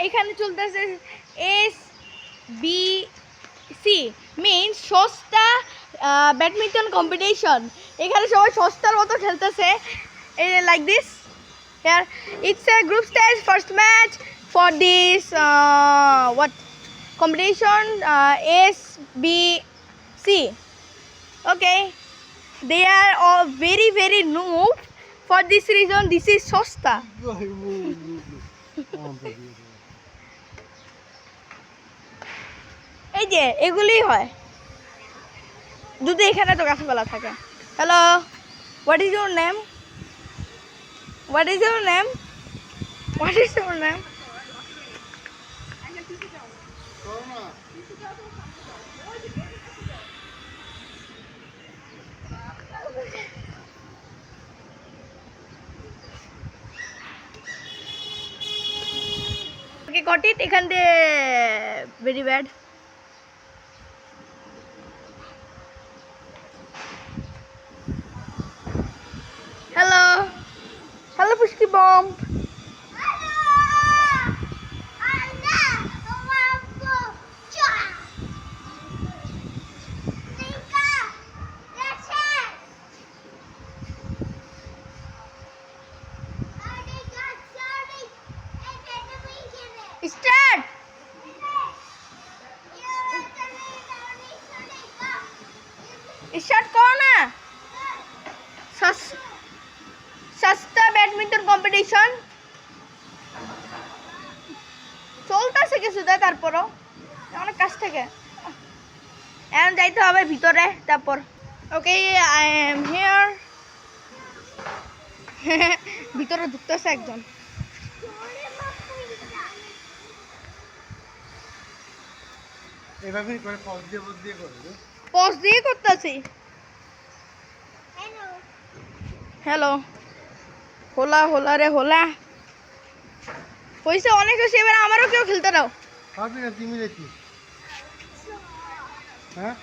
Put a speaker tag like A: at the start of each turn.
A: এখানে চলতেছে S B C means সস্তা ব্যাডমিন্টন কম্পিটিশন। এখানে সবাই সস্তার মতো খেলতেছে like this. Here it's a group stage first match for this what competition SBC. Okay, they are all very noob. For this reason, this is sosta. এই যে এগুলোই হয় যদি এখানে তো গাছপালা থাকে। Hello, what is your name? What is your name? What is your name? Okay, got it. এখান দিয়ে very bad. Hello. Hello, Pushki Bomb. Start. Start করো না। সস্তা ব্যাডমিন্টন কম্পিটিশন চলতেছে কিছুটা, তারপরও অনেক কাছ থেকে এখন যাইতে হবে ভিতরে। তারপর ওকে আই এম হিয়ার। ভিতরে ঢুকতেছে একজন।
B: এভাবেই করে পজ দিয়ে করবে।
A: পজ দিয়ে করতেছি। হ্যালো, হোলা হোলা রে হোলা হয়েছে, অনেক হয়েছে, এবার আমারও কেউ খেলতে দাও।
B: পারবি না তুমি দেখি। হ্যাঁ